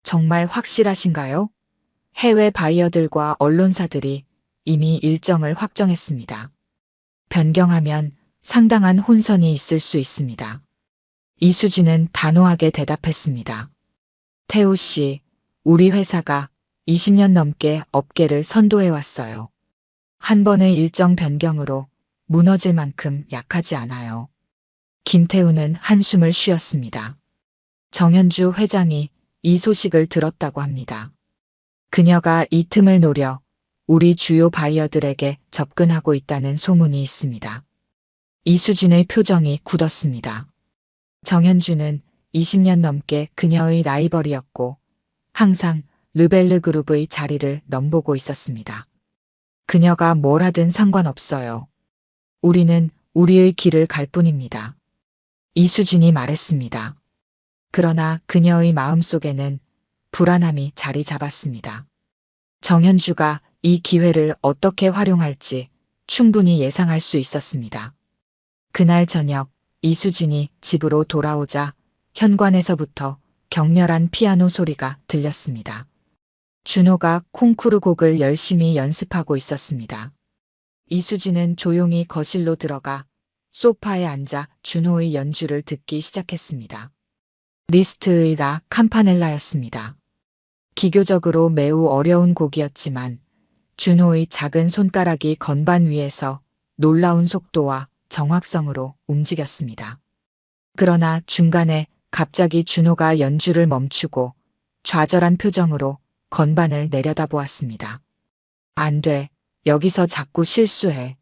Speaker 1: 정말 확실하신가요? 해외 바이어들과 언론사들이 이미 일정을 확정했습니다. 변경하면 상당한 혼선이 있을 수 있습니다. 이수진은 단호하게 대답했습니다. 태우 씨, 우리 회사가 20년 넘게 업계를 선도해왔어요. 한 번의 일정 변경으로 무너질 만큼 약하지 않아요. 김태우는 한숨을 쉬었습니다. 정현주 회장이 이 소식을 들었다고 합니다. 그녀가 이 틈을 노려 우리 주요 바이어들에게 접근하고 있다는 소문이 있습니다. 이수진의 표정이 굳었습니다. 정현주는 20년 넘게 그녀의 라이벌이었고 항상 르벨르 그룹의 자리를 넘보고 있었습니다. 그녀가 뭘 하든 상관없어요. 우리는 우리의 길을 갈 뿐입니다. 이수진이 말했습니다. 그러나 그녀의 마음속에는 불안함이 자리 잡았습니다. 정현주가 이 기회를 어떻게 활용할지 충분히 예상할 수 있었습니다. 그날 저녁 이수진이 집으로 돌아오자 현관에서부터 격렬한 피아노 소리가 들렸습니다. 준호가 콩쿠르 곡을 열심히 연습하고 있었습니다. 이수진은 조용히 거실로 들어가 소파에 앉아 준호의 연주를 듣기 시작했습니다. 리스트의 라 캄파넬라였습니다. 기교적으로 매우 어려운 곡이었지만 준호의 작은 손가락이 건반 위에서 놀라운 속도와 정확성으로 움직였습니다. 그러나 중간에 갑자기 준호가 연주를 멈추고 좌절한 표정으로 건반을 내려다보았습니다. 안 돼. 여기서 자꾸 실수해.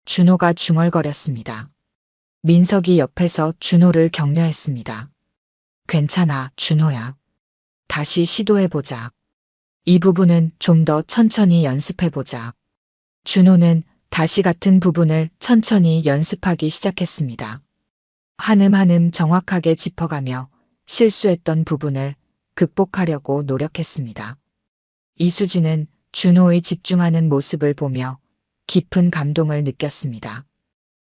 Speaker 1: 준호가 중얼거렸습니다. 민석이 옆에서 준호를 격려했습니다. 괜찮아, 준호야. 다시 시도해보자. 이 부분은 좀 더 천천히 연습해보자. 준호는 다시 같은 부분을 천천히 연습하기 시작했습니다. 한음 한음 정확하게 짚어가며 실수했던 부분을 극복하려고 노력했습니다. 이수진은 준호의 집중하는 모습을 보며 깊은 감동을 느꼈습니다.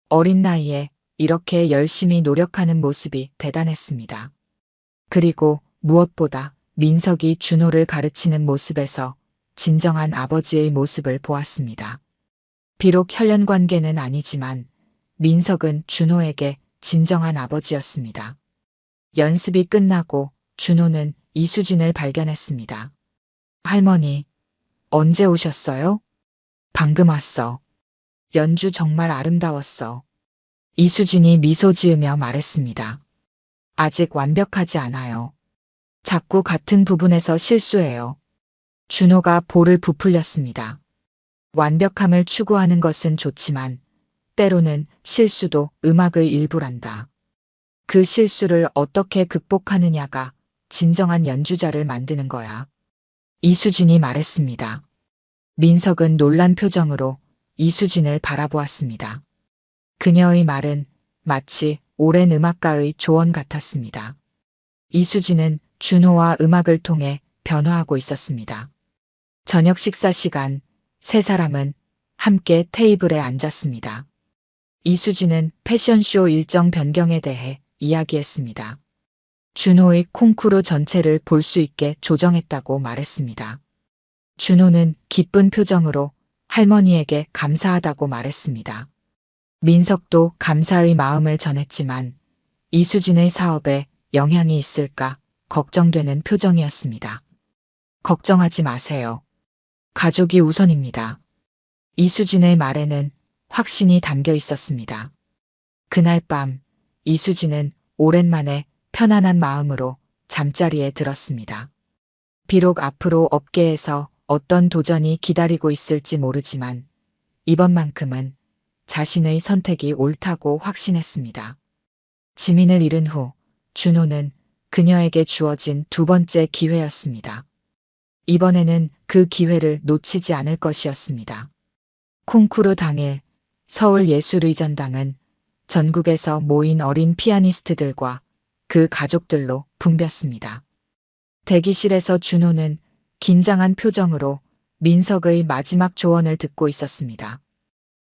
Speaker 1: 어린 나이에 이렇게 열심히 노력하는 모습이 대단했습니다. 그리고 무엇보다 민석이 준호를 가르치는 모습에서 진정한 아버지의 모습을 보았습니다. 비록 혈연 관계는 아니지만 민석은 준호에게 진정한 아버지였습니다. 연습이 끝나고 준호는 이수진을 발견했습니다. 할머니, 언제 오셨어요? 방금 왔어. 연주 정말 아름다웠어. 이수진이 미소 지으며 말했습니다. 아직 완벽하지 않아요. 자꾸 같은 부분에서 실수해요. 준호가 볼을 부풀렸습니다. 완벽함을 추구하는 것은 좋지만 때로는 실수도 음악의 일부란다. 그 실수를 어떻게 극복하느냐가 진정한 연주자를 만드는 거야. 이수진이 말했습니다. 민석은 놀란 표정으로 이수진을 바라보았습니다. 그녀의 말은 마치 오랜 음악가의 조언 같았습니다. 이수진은 준호와 음악을 통해 변화하고 있었습니다. 저녁 식사 시간, 세 사람은 함께 테이블에 앉았습니다. 이수진은 패션쇼 일정 변경에 대해 이야기했습니다. 준호의 콩쿠르 전체를 볼 수 있게 조정했다고 말했습니다. 준호는 기쁜 표정으로 할머니에게 감사하다고 말했습니다. 민석도 감사의 마음을 전했지만 이수진의 사업에 영향이 있을까 걱정되는 표정이었습니다. 걱정하지 마세요. 가족이 우선입니다. 이수진의 말에는 확신이 담겨 있었습니다. 그날 밤 이수진은 오랜만에 편안한 마음으로 잠자리에 들었습니다. 비록 앞으로 업계에서 어떤 도전이 기다리고 있을지 모르지만 이번만큼은 자신의 선택이 옳다고 확신했습니다. 지민을 잃은 후 준호는 그녀에게 주어진 두 번째 기회였습니다. 이번에는 그 기회를 놓치지 않을 것이었습니다. 콩쿠르 당일 서울예술의전당은 전국에서 모인 어린 피아니스트들과 그 가족들로 붐볐습니다. 대기실에서 준호는 긴장한 표정으로 민석의 마지막 조언을 듣고 있었습니다.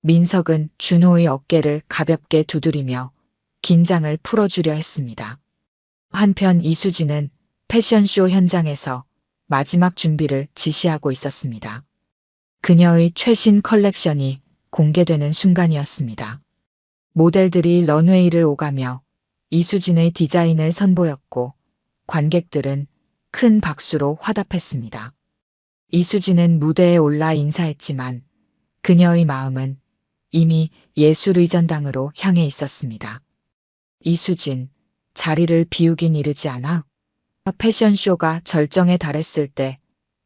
Speaker 1: 민석은 준호의 어깨를 가볍게 두드리며 긴장을 풀어주려 했습니다. 한편 이수진은 패션쇼 현장에서 마지막 준비를 지시하고 있었습니다. 그녀의 최신 컬렉션이 공개되는 순간이었습니다. 모델들이 런웨이를 오가며 이수진의 디자인을 선보였고 관객들은 큰 박수로 화답했습니다. 이수진은 무대에 올라 인사했지만 그녀의 마음은 이미 예술의전당으로 향해 있었습니다. 이수진, 자리를 비우긴 이르지 않아? 패션쇼가 절정에 달했을 때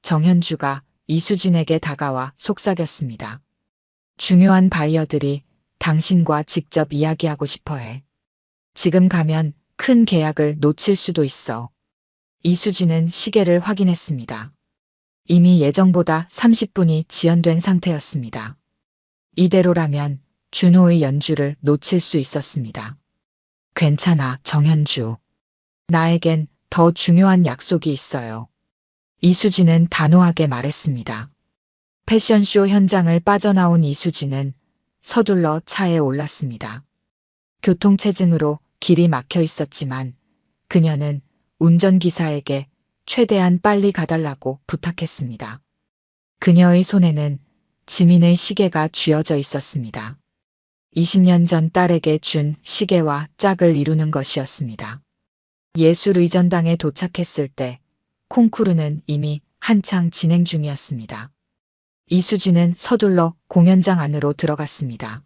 Speaker 1: 정현주가 이수진에게 다가와 속삭였습니다. 중요한 바이어들이 당신과 직접 이야기하고 싶어해. 지금 가면 큰 계약을 놓칠 수도 있어. 이수진은 시계를 확인했습니다. 이미 예정보다 30분이 지연된 상태였습니다. 이대로라면 준호의 연주를 놓칠 수 있었습니다. 괜찮아, 정현주. 나에겐 더 중요한 약속이 있어요. 이수진은 단호하게 말했습니다. 패션쇼 현장을 빠져나온 이수진은 서둘러 차에 올랐습니다. 교통체증으로 길이 막혀 있었지만 그녀는 운전기사에게 최대한 빨리 가달라고 부탁했습니다. 그녀의 손에는 지민의 시계가 쥐어져 있었습니다. 20년 전 딸에게 준 시계와 짝을 이루는 것이었습니다. 예술의전당에 도착했을 때 콩쿠르는 이미 한창 진행 중이었습니다. 이수진은 서둘러 공연장 안으로 들어갔습니다.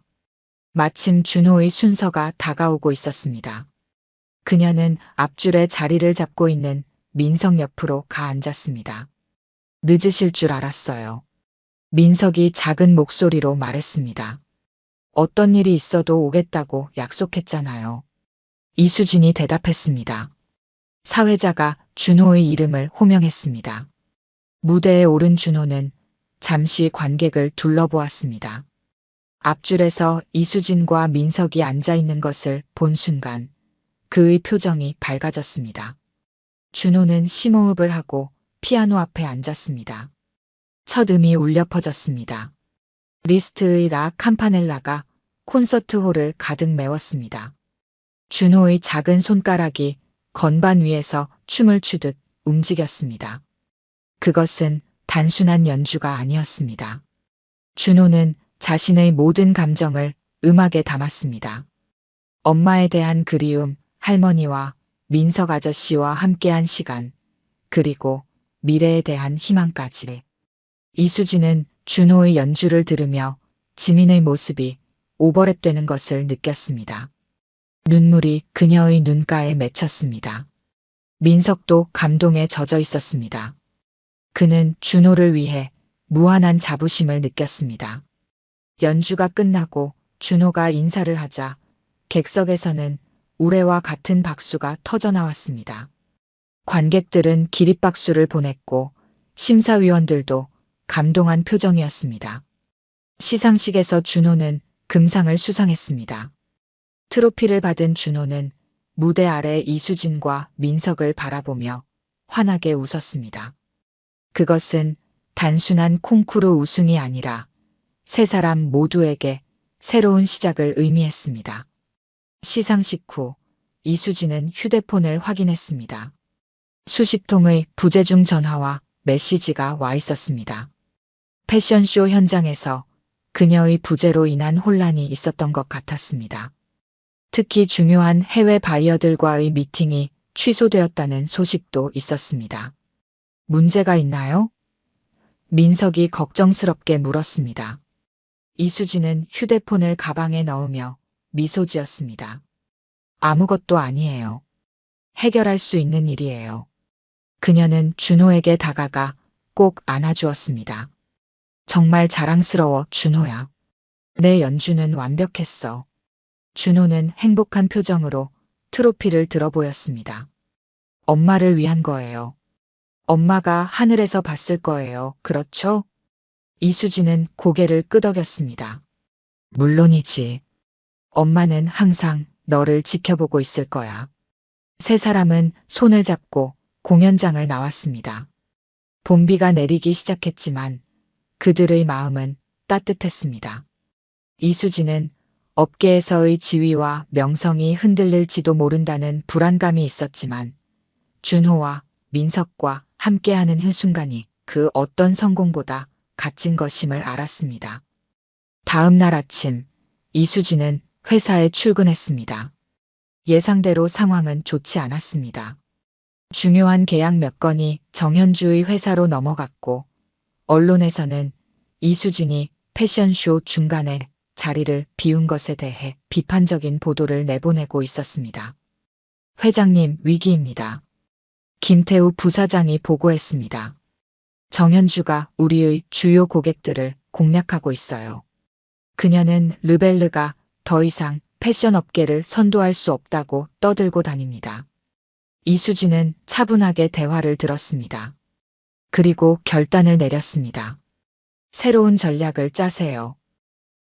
Speaker 1: 마침 준호의 순서가 다가오고 있었습니다. 그녀는 앞줄에 자리를 잡고 있는 민석 옆으로 가 앉았습니다. 늦으실 줄 알았어요. 민석이 작은 목소리로 말했습니다. 어떤 일이 있어도 오겠다고 약속했잖아요. 이수진이 대답했습니다. 사회자가 준호의 이름을 호명했습니다. 무대에 오른 준호는 잠시 관객을 둘러보았습니다. 앞줄에서 이수진과 민석이 앉아 있는 것을 본 순간 그의 표정이 밝아졌습니다. 준호는 심호흡을 하고 피아노 앞에 앉았습니다. 첫 음이 울려 퍼졌습니다. 리스트의 라 캄파넬라가 콘서트홀을 가득 메웠습니다. 준호의 작은 손가락이 건반 위에서 춤을 추듯 움직였습니다. 그것은 단순한 연주가 아니었습니다. 준호는 자신의 모든 감정을 음악에 담았습니다. 엄마에 대한 그리움, 할머니와 민석 아저씨와 함께한 시간, 그리고 미래에 대한 희망까지. 이수진은 준호의 연주를 들으며 지민의 모습이 오버랩되는 것을 느꼈습니다. 눈물이 그녀의 눈가에 맺혔습니다. 민석도 감동에 젖어 있었습니다. 그는 준호를 위해 무한한 자부심을 느꼈습니다. 연주가 끝나고 준호가 인사를 하자 객석에서는 우레와 같은 박수가 터져나왔습니다. 관객들은 기립박수를 보냈고 심사위원들도 감동한 표정이었습니다. 시상식에서 준호는 금상을 수상했습니다. 트로피를 받은 준호는 무대 아래 이수진과 민석을 바라보며 환하게 웃었습니다. 그것은 단순한 콩쿠르 우승이 아니라 세 사람 모두에게 새로운 시작을 의미했습니다. 시상식 후 이수진은 휴대폰을 확인했습니다. 수십 통의 부재중 전화와 메시지가 와 있었습니다. 패션쇼 현장에서 그녀의 부재로 인한 혼란이 있었던 것 같았습니다. 특히 중요한 해외 바이어들과의 미팅이 취소되었다는 소식도 있었습니다. 문제가 있나요? 민석이 걱정스럽게 물었습니다. 이수진은 휴대폰을 가방에 넣으며 미소 지었습니다. 아무것도 아니에요. 해결할 수 있는 일이에요. 그녀는 준호에게 다가가 꼭 안아주었습니다. 정말 자랑스러워, 준호야. 내 연주는 완벽했어. 준호는 행복한 표정으로 트로피를 들어 보였습니다. 엄마를 위한 거예요. 엄마가 하늘에서 봤을 거예요. 그렇죠? 이수진은 고개를 끄덕였습니다. 물론이지. 엄마는 항상 너를 지켜보고 있을 거야. 세 사람은 손을 잡고 공연장을 나왔습니다. 봄비가 내리기 시작했지만 그들의 마음은 따뜻했습니다. 이수진은 업계에서의 지위와 명성이 흔들릴지도 모른다는 불안감이 있었지만 준호와 민석과 함께하는 한순간이 그 어떤 성공보다 값진 것임을 알았습니다. 다음 날 아침 이수진은 회사에 출근했습니다. 예상대로 상황은 좋지 않았습니다. 중요한 계약 몇 건이 정현주의 회사로 넘어갔고 언론에서는 이수진이 패션쇼 중간에 자리를 비운 것에 대해 비판적인 보도를 내보내고 있었습니다. 회장님, 위기입니다. 김태우 부사장이 보고했습니다. 정현주가 우리의 주요 고객들을 공략하고 있어요. 그녀는 르벨르가 더 이상 패션 업계를 선도할 수 없다고 떠들고 다닙니다. 이수진은 차분하게 대화를 들었습니다. 그리고 결단을 내렸습니다. 새로운 전략을 짜세요.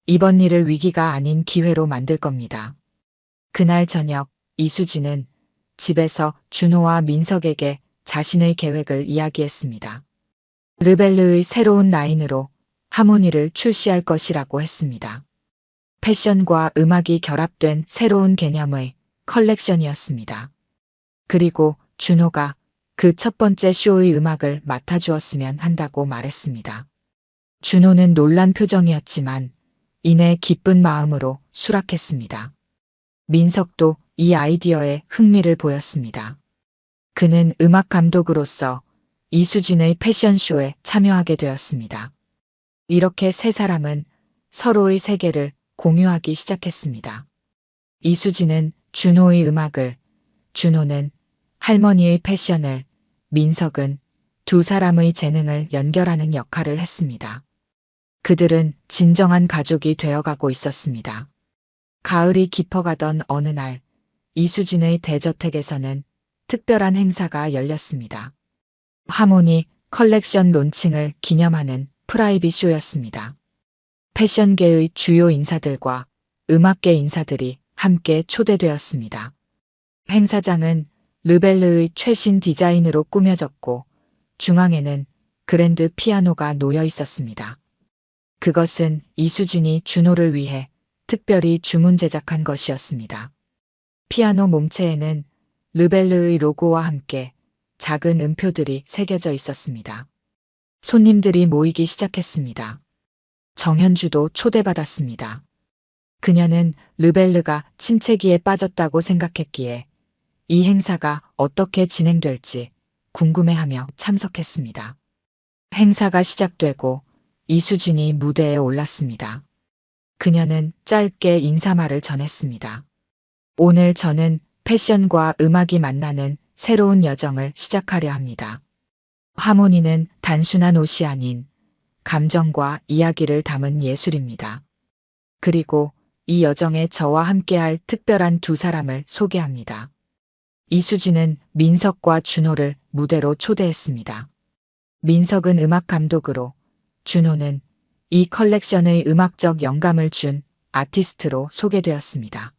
Speaker 1: 이번 일을 위기가 아닌 기회로 만들 겁니다. 그날 저녁 이수진은 집에서 준호와 민석에게 자신의 계획을 이야기했습니다. 르벨르의 새로운 라인으로 하모니를 출시할 것이라고 했습니다. 패션과 음악이 결합된 새로운 개념의 컬렉션이었습니다. 그리고 준호가 그 첫 번째 쇼의 음악을 맡아주었으면 한다고 말했습니다. 준호는 놀란 표정이었지만 이내 기쁜 마음으로 수락했습니다. 민석도 이 아이디어에 흥미를 보였습니다. 그는 음악 감독으로서 이수진의 패션쇼에 참여하게 되었습니다. 이렇게 세 사람은 서로의 세계를 공유하기 시작했습니다. 이수진은 준호의 음악을, 준호는 할머니의 패션을, 민석은 두 사람의 재능을 연결하는 역할을 했습니다. 그들은 진정한 가족이 되어가고 있었습니다. 가을이 깊어가던 어느 날 이수진의 대저택에서는 특별한 행사가 열렸습니다. 하모니 컬렉션 론칭을 기념하는 프라이빗 쇼였습니다. 패션계의 주요 인사들과 음악계 인사들이 함께 초대되었습니다. 행사장은 르벨르의 최신 디자인으로 꾸며졌고 중앙에는 그랜드 피아노가 놓여 있었습니다. 그것은 이수진이 준호를 위해 특별히 주문 제작한 것이었습니다. 피아노 몸체에는 르벨르의 로고와 함께 작은 음표들이 새겨져 있었습니다. 손님들이 모이기 시작했습니다. 정현주도 초대받았습니다. 그녀는 르벨르가 침체기에 빠졌다고 생각했기에 이 행사가 어떻게 진행될지 궁금해하며 참석했습니다. 행사가 시작되고 이수진이 무대에 올랐습니다. 그녀는 짧게 인사말을 전했습니다. 오늘 저는 패션과 음악이 만나는 새로운 여정을 시작하려 합니다. 하모니는 단순한 옷이 아닌 감정과 이야기를 담은 예술입니다. 그리고 이 여정에 저와 함께할 특별한 두 사람을 소개합니다. 이수진은 민석과 준호를 무대로 초대했습니다. 민석은 음악 감독으로, 준호는 이 컬렉션의 음악적 영감을 준 아티스트로 소개되었습니다.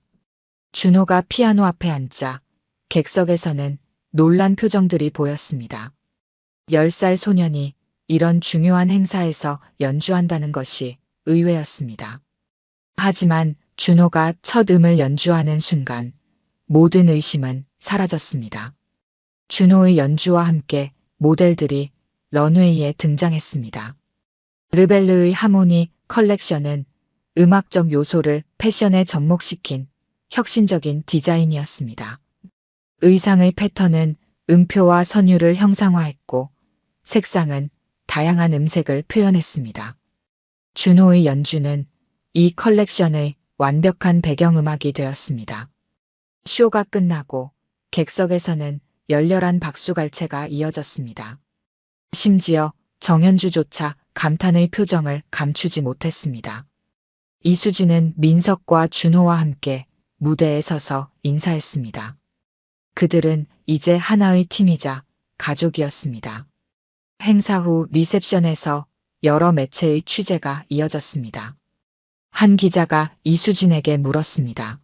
Speaker 1: 준호가 피아노 앞에 앉자 객석에서는 놀란 표정들이 보였습니다. 10살 소년이 이런 중요한 행사에서 연주한다는 것이 의외였습니다. 하지만 준호가 첫 음을 연주하는 순간 모든 의심은 사라졌습니다. 준호의 연주와 함께 모델들이 런웨이에 등장했습니다. 르벨르의 하모니 컬렉션은 음악적 요소를 패션에 접목시킨 혁신적인 디자인이었습니다. 의상의 패턴은 음표와 선율을 형상화했고 색상은 다양한 음색을 표현했습니다. 준호의 연주는 이 컬렉션의 완벽한 배경음악이 되었습니다. 쇼가 끝나고 객석에서는 열렬한 박수갈채가 이어졌습니다. 심지어 정현주조차 감탄의 표정을 감추지 못했습니다. 이수진은 민석과 준호와 함께 무대에 서서 인사했습니다. 그들은 이제 하나의 팀이자 가족이었습니다. 행사 후 리셉션에서 여러 매체의 취재가 이어졌습니다. 한 기자가 이수진에게 물었습니다.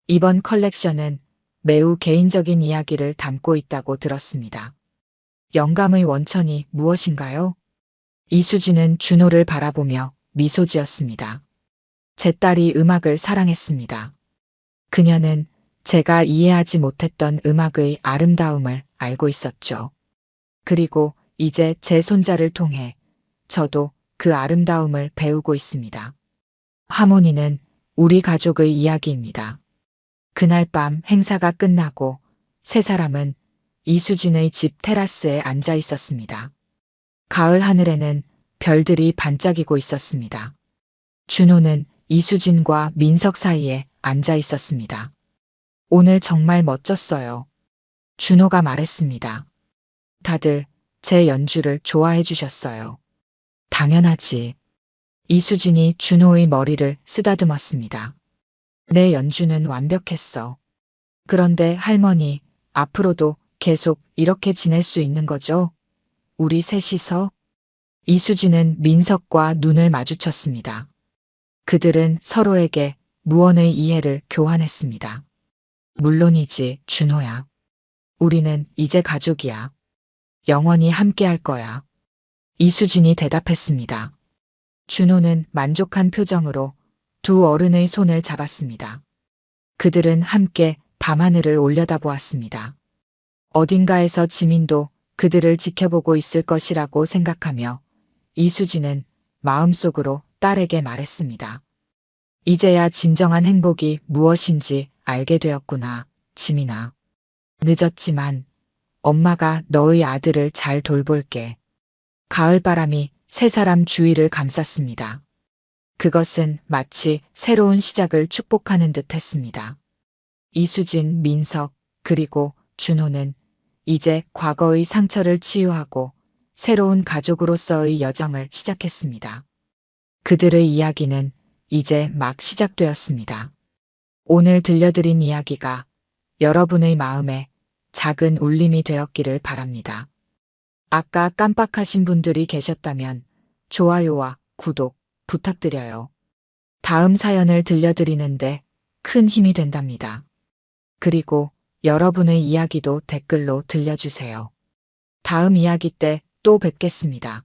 Speaker 1: 이번 컬렉션은 매우 개인적인 이야기를 담고 있다고 들었습니다. 영감의 원천이 무엇인가요? 이수진은 준호를 바라보며 미소 지었습니다. 제 딸이 음악을 사랑했습니다. 그녀는 제가 이해하지 못했던 음악의 아름다움을 알고 있었죠. 그리고 이제 제 손자를 통해 저도 그 아름다움을 배우고 있습니다. 하모니는 우리 가족의 이야기입니다. 그날 밤 행사가 끝나고 세 사람은 이수진의 집 테라스에 앉아 있었습니다. 가을 하늘에는 별들이 반짝이고 있었습니다. 준호는 이수진과 민석 사이에 앉아 있었습니다. 오늘 정말 멋졌어요. 준호가 말했습니다. 다들 제 연주를 좋아해 주셨어요. 당연하지. 이수진이 준호의 머리를 쓰다듬었습니다. 내 연주는 완벽했어. 그런데 할머니, 앞으로도 계속 이렇게 지낼 수 있는 거죠? 우리 셋이서? 이수진은 민석과 눈을 마주쳤습니다. 그들은 서로에게 무언의 이해를 교환했습니다. 물론이지, 준호야. 우리는 이제 가족이야. 영원히 함께 할 거야. 이수진이 대답했습니다. 준호는 만족한 표정으로 두 어른의 손을 잡았습니다. 그들은 함께 밤하늘을 올려다보았습니다. 어딘가에서 지민도 그들을 지켜보고 있을 것이라고 생각하며 이수진은 마음속으로 딸에게 말했습니다. 이제야 진정한 행복이 무엇인지 알게 되었구나, 지민아. 늦었지만 엄마가 너의 아들을 잘 돌볼게. 가을바람이 세 사람 주위를 감쌌습니다. 그것은 마치 새로운 시작을 축복하는 듯 했습니다. 이수진, 민석, 그리고 준호는 이제 과거의 상처를 치유하고 새로운 가족으로서의 여정을 시작했습니다. 그들의 이야기는 이제 막 시작되었습니다. 오늘 들려드린 이야기가 여러분의 마음에 작은 울림이 되었기를 바랍니다. 아까 깜빡하신 분들이 계셨다면 좋아요와 구독 부탁드려요. 다음 사연을 들려드리는데 큰 힘이 된답니다. 그리고 여러분의 이야기도 댓글로 들려주세요. 다음 이야기 때 또 뵙겠습니다.